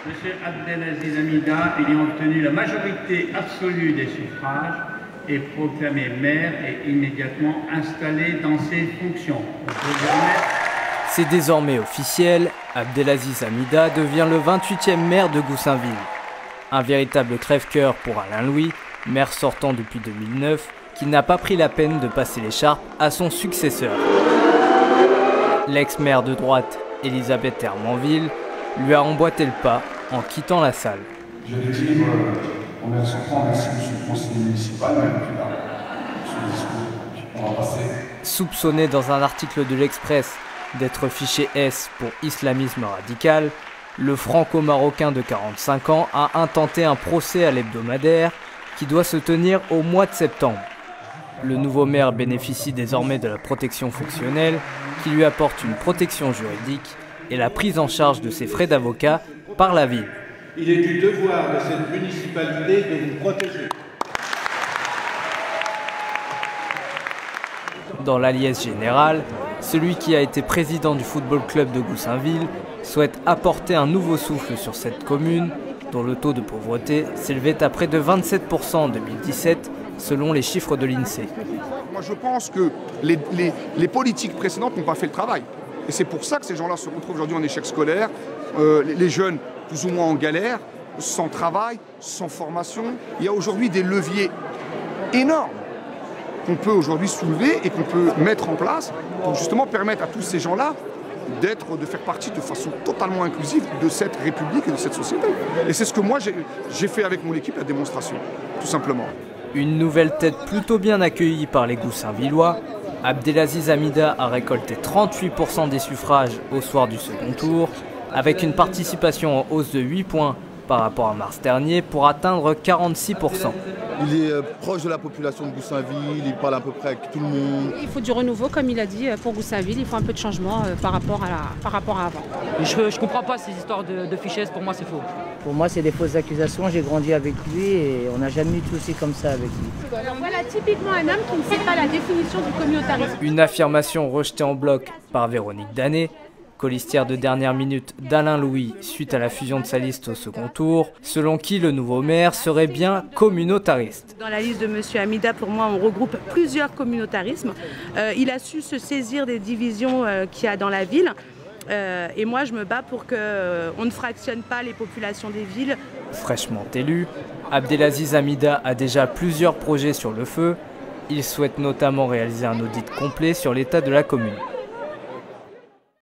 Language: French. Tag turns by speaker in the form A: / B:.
A: M. Abdelaziz Hamida ayant obtenu la majorité absolue des suffrages est proclamé maire et immédiatement installé dans ses fonctions.
B: C'est désormais officiel, Abdelaziz Hamida devient le 28e maire de Goussainville. Un véritable crève-cœur pour Alain Louis, maire sortant depuis 2009, qui n'a pas pris la peine de passer l'écharpe à son successeur. L'ex-maire de droite, Elisabeth Hermanville, lui a emboîté le pas en quittant la salle.
C: Je vais dire, on est sortant, merci monsieur le conseiller municipal, même plus là, sur le discours. On va passer.
B: Soupçonné dans un article de l'Express d'être fiché S pour islamisme radical, le franco-marocain de 45 ans a intenté un procès à l'hebdomadaire qui doit se tenir au mois de septembre. Le nouveau maire bénéficie désormais de la protection fonctionnelle qui lui apporte une protection juridique et la prise en charge de ses frais d'avocat par la ville.
D: Il est du devoir de cette municipalité de vous protéger.
B: Dans la liesse générale, celui qui a été président du football club de Goussainville souhaite apporter un nouveau souffle sur cette commune dont le taux de pauvreté s'élevait à près de 27% en 2017 selon les chiffres de l'INSEE.
E: Moi je pense que les politiques précédentes n'ont pas fait le travail. Et c'est pour ça que ces gens-là se retrouvent aujourd'hui en échec scolaire, les jeunes plus ou moins en galère, sans travail, sans formation. Il y a aujourd'hui des leviers énormes qu'on peut aujourd'hui soulever et qu'on peut mettre en place pour justement permettre à tous ces gens-là de faire partie de façon totalement inclusive de cette République et de cette société. Et c'est ce que moi j'ai fait avec mon équipe, la démonstration, tout simplement.
B: Une nouvelle tête plutôt bien accueillie par les Goussainvillois, Abdelaziz Hamida a récolté 38% des suffrages au soir du second tour, avec une participation en hausse de 8 points par rapport à mars dernier pour atteindre 46%.
F: Il est proche de la population de Goussainville, il parle à peu près avec tout le monde.
G: Il faut du renouveau, comme il a dit, pour Goussainville. Il faut un peu de changement par rapport à avant.
H: Je comprends pas ces histoires de fichesse, pour moi c'est faux.
I: Pour moi c'est des fausses accusations, j'ai grandi avec lui et on n'a jamais eu de soucis comme ça avec lui.
G: Alors voilà typiquement un homme qui ne sait pas la définition du communautarisme.
B: Une affirmation rejetée en bloc par Véronique Danet, colistière de dernière minute d'Alain Louis suite à la fusion de sa liste au second tour, selon qui le nouveau maire serait bien communautariste.
J: Dans la liste de M. Hamida, pour moi, on regroupe plusieurs communautarismes. Il a su se saisir des divisions qu'il y a dans la ville. Et moi, je me bats pour qu'on ne fractionne pas les populations des villes.
B: Fraîchement élu, Abdelaziz Hamida a déjà plusieurs projets sur le feu. Il souhaite notamment réaliser un audit complet sur l'état de la commune.